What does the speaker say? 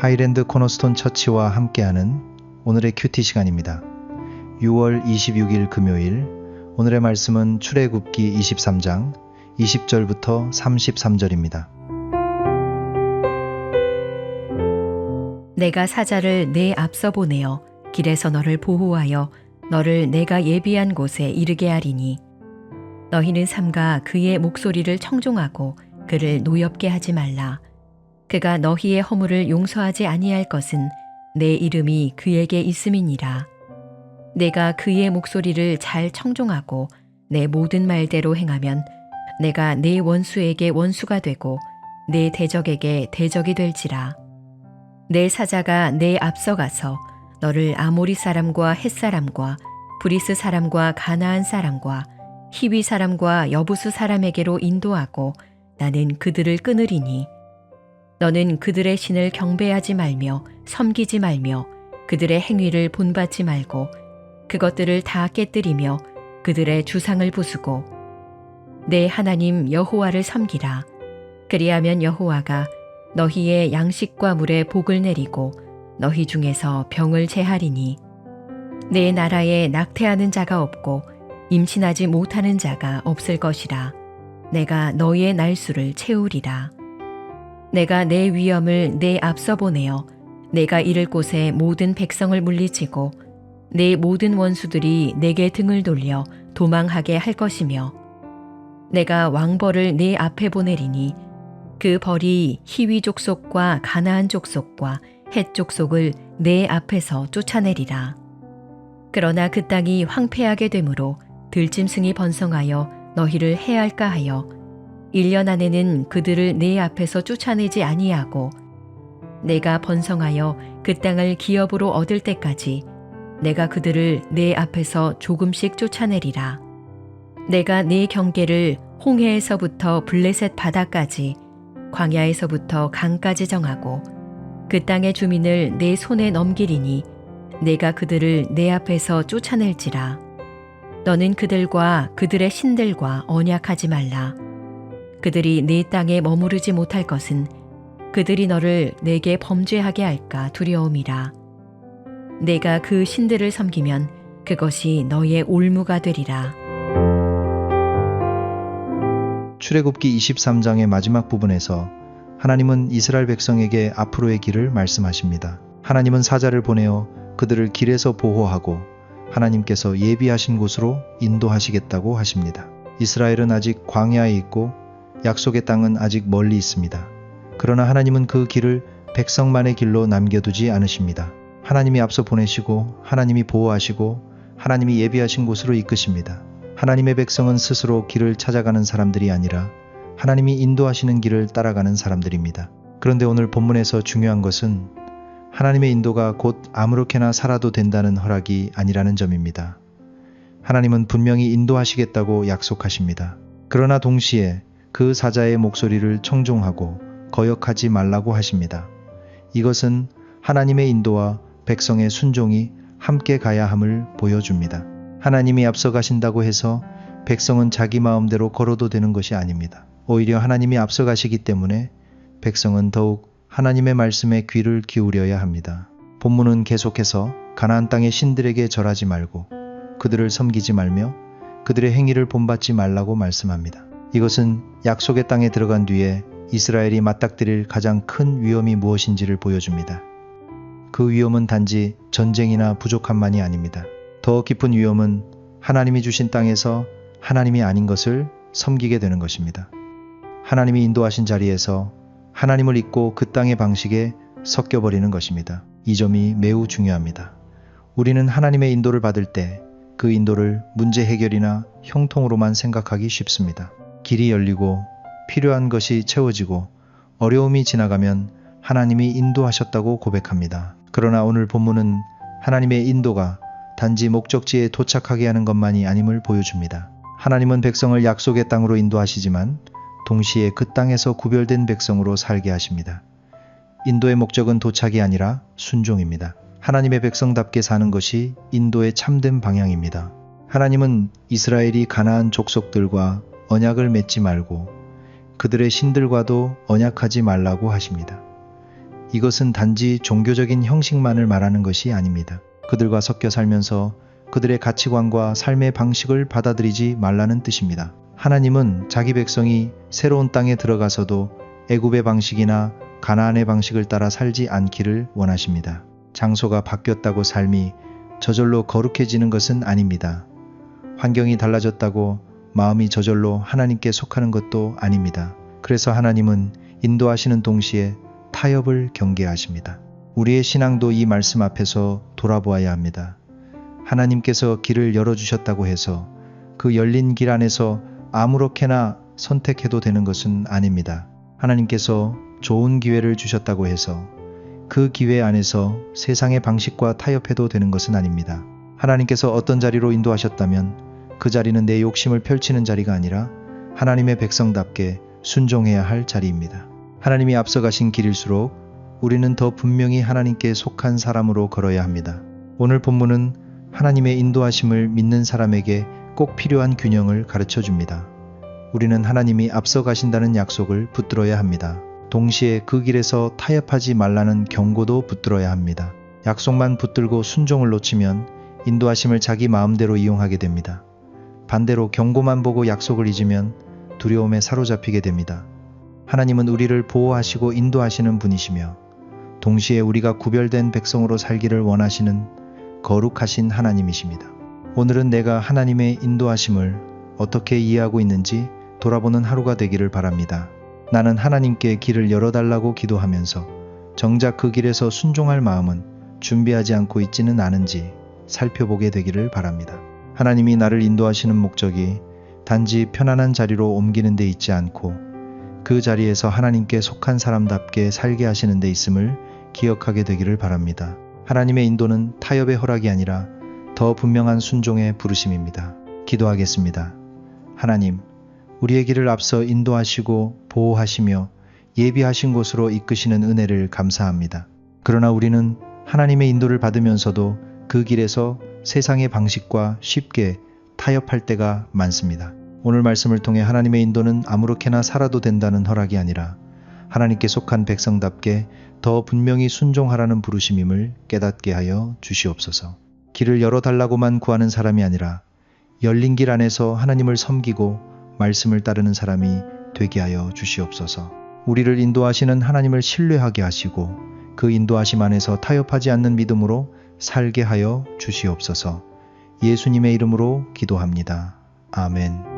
하이랜드 코너스톤 처치와 함께하는 오늘의 큐티 시간입니다. 6월 26일 금요일, 오늘의 말씀은 출애굽기 23장 20절부터 33절입니다. 내가 사자를 내 앞서 보내어 길에서 너를 보호하여 너를 내가 예비한 곳에 이르게 하리니 너희는 삼가 그의 목소리를 청종하고 그를 노엽게 하지 말라. 그가 너희의 허물을 용서하지 아니할 것은 내 이름이 그에게 있음이니라. 내가 그의 목소리를 잘 청종하고 내 모든 말대로 행하면 내가 내 원수에게 원수가 되고 내 대적에게 대적이 될지라. 내 사자가 내 앞서 가서 너를 아모리 사람과 헷 사람과 브리스 사람과 가나안 사람과 히위 사람과 여부스 사람에게로 인도하고 나는 그들을 끊으리니 너는 그들의 신을 경배하지 말며 섬기지 말며 그들의 행위를 본받지 말고 그것들을 다 깨뜨리며 그들의 주상을 부수고 내 하나님 여호와를 섬기라. 그리하면 여호와가 너희의 양식과 물에 복을 내리고 너희 중에서 병을 제하리니 내 나라에 낙태하는 자가 없고 임신하지 못하는 자가 없을 것이라. 내가 너희의 날수를 채우리라. 내가 내 위엄을 내 앞서 보내어 내가 이를 곳에 모든 백성을 물리치고 내 모든 원수들이 내게 등을 돌려 도망하게 할 것이며 내가 왕벌을 내 앞에 보내리니 그 벌이 히위 족속과 가나안 족속과 헷 족속을 내 앞에서 쫓아내리라. 그러나 그 땅이 황폐하게 되므로 들짐승이 번성하여 너희를 해할까 하여 1년 안에는 그들을 내 앞에서 쫓아내지 아니하고 내가 번성하여 그 땅을 기업으로 얻을 때까지 내가 그들을 내 앞에서 조금씩 쫓아내리라. 내가 내 경계를 홍해에서부터 블레셋 바다까지 광야에서부터 강까지 정하고 그 땅의 주민을 내 손에 넘기리니 내가 그들을 내 앞에서 쫓아낼지라. 너는 그들과 그들의 신들과 언약하지 말라. 그들이 내 땅에 머무르지 못할 것은 그들이 너를 내게 범죄하게 할까 두려움이라. 내가 그 신들을 섬기면 그것이 너의 올무가 되리라. 출애굽기 23장의 마지막 부분에서 하나님은 이스라엘 백성에게 앞으로의 길을 말씀하십니다. 하나님은 사자를 보내어 그들을 길에서 보호하고 하나님께서 예비하신 곳으로 인도하시겠다고 하십니다. 이스라엘은 아직 광야에 있고 약속의 땅은 아직 멀리 있습니다. 그러나 하나님은 그 길을 백성만의 길로 남겨두지 않으십니다. 하나님이 앞서 보내시고 하나님이 보호하시고 하나님이 예비하신 곳으로 이끄십니다. 하나님의 백성은 스스로 길을 찾아가는 사람들이 아니라 하나님이 인도하시는 길을 따라가는 사람들입니다. 그런데 오늘 본문에서 중요한 것은 하나님의 인도가 곧 아무렇게나 살아도 된다는 허락이 아니라는 점입니다. 하나님은 분명히 인도하시겠다고 약속하십니다. 그러나 동시에 그 사자의 목소리를 청종하고 거역하지 말라고 하십니다. 이것은 하나님의 인도와 백성의 순종이 함께 가야 함을 보여줍니다. 하나님이 앞서 가신다고 해서 백성은 자기 마음대로 걸어도 되는 것이 아닙니다. 오히려 하나님이 앞서 가시기 때문에 백성은 더욱 하나님의 말씀에 귀를 기울여야 합니다. 본문은 계속해서 가나안 땅의 신들에게 절하지 말고 그들을 섬기지 말며 그들의 행위를 본받지 말라고 말씀합니다. 이것은 약속의 땅에 들어간 뒤에 이스라엘이 맞닥뜨릴 가장 큰 위험이 무엇인지를 보여줍니다. 그 위험은 단지 전쟁이나 부족함만이 아닙니다. 더 깊은 위험은 하나님이 주신 땅에서 하나님이 아닌 것을 섬기게 되는 것입니다. 하나님이 인도하신 자리에서 하나님을 잊고 그 땅의 방식에 섞여버리는 것입니다. 이 점이 매우 중요합니다. 우리는 하나님의 인도를 받을 때 그 인도를 문제 해결이나 형통으로만 생각하기 쉽습니다. 길이 열리고 필요한 것이 채워지고 어려움이 지나가면 하나님이 인도하셨다고 고백합니다. 그러나 오늘 본문은 하나님의 인도가 단지 목적지에 도착하게 하는 것만이 아님을 보여줍니다. 하나님은 백성을 약속의 땅으로 인도하시지만 동시에 그 땅에서 구별된 백성으로 살게 하십니다. 인도의 목적은 도착이 아니라 순종입니다. 하나님의 백성답게 사는 것이 인도의 참된 방향입니다. 하나님은 이스라엘이 가나안 족속들과 언약을 맺지 말고 그들의 신들과도 언약하지 말라고 하십니다. 이것은 단지 종교적인 형식만을 말하는 것이 아닙니다. 그들과 섞여 살면서 그들의 가치관과 삶의 방식을 받아들이지 말라는 뜻입니다. 하나님은 자기 백성이 새로운 땅에 들어가서도 애굽의 방식이나 가나안의 방식을 따라 살지 않기를 원하십니다. 장소가 바뀌었다고 삶이 저절로 거룩해지는 것은 아닙니다. 환경이 달라졌다고 마음이 저절로 하나님께 속하는 것도 아닙니다. 그래서 하나님은 인도하시는 동시에 타협을 경계하십니다. 우리의 신앙도 이 말씀 앞에서 돌아보아야 합니다. 하나님께서 길을 열어주셨다고 해서 그 열린 길 안에서 아무렇게나 선택해도 되는 것은 아닙니다. 하나님께서 좋은 기회를 주셨다고 해서 그 기회 안에서 세상의 방식과 타협해도 되는 것은 아닙니다. 하나님께서 어떤 자리로 인도하셨다면 그 자리는 내 욕심을 펼치는 자리가 아니라 하나님의 백성답게 순종해야 할 자리입니다. 하나님이 앞서가신 길일수록 우리는 더 분명히 하나님께 속한 사람으로 걸어야 합니다. 오늘 본문은 하나님의 인도하심을 믿는 사람에게 꼭 필요한 균형을 가르쳐 줍니다. 우리는 하나님이 앞서가신다는 약속을 붙들어야 합니다. 동시에 그 길에서 타협하지 말라는 경고도 붙들어야 합니다. 약속만 붙들고 순종을 놓치면 인도하심을 자기 마음대로 이용하게 됩니다. 반대로 경고만 보고 약속을 잊으면 두려움에 사로잡히게 됩니다. 하나님은 우리를 보호하시고 인도하시는 분이시며 동시에 우리가 구별된 백성으로 살기를 원하시는 거룩하신 하나님이십니다. 오늘은 내가 하나님의 인도하심을 어떻게 이해하고 있는지 돌아보는 하루가 되기를 바랍니다. 나는 하나님께 길을 열어달라고 기도하면서 정작 그 길에서 순종할 마음은 준비하지 않고 있지는 않은지 살펴보게 되기를 바랍니다. 하나님이 나를 인도하시는 목적이 단지 편안한 자리로 옮기는 데 있지 않고 그 자리에서 하나님께 속한 사람답게 살게 하시는 데 있음을 기억하게 되기를 바랍니다. 하나님의 인도는 타협의 허락이 아니라 더 분명한 순종의 부르심입니다. 기도하겠습니다. 하나님, 우리의 길을 앞서 인도하시고 보호하시며 예비하신 곳으로 이끄시는 은혜를 감사합니다. 그러나 우리는 하나님의 인도를 받으면서도 그 길에서 세상의 방식과 쉽게 타협할 때가 많습니다. 오늘 말씀을 통해 하나님의 인도는 아무렇게나 살아도 된다는 허락이 아니라 하나님께 속한 백성답게 더 분명히 순종하라는 부르심임을 깨닫게 하여 주시옵소서. 길을 열어달라고만 구하는 사람이 아니라 열린 길 안에서 하나님을 섬기고 말씀을 따르는 사람이 되게 하여 주시옵소서. 우리를 인도하시는 하나님을 신뢰하게 하시고 그 인도하심 안에서 타협하지 않는 믿음으로 살게 하여 주시옵소서. 예수님의 이름으로 기도합니다. 아멘.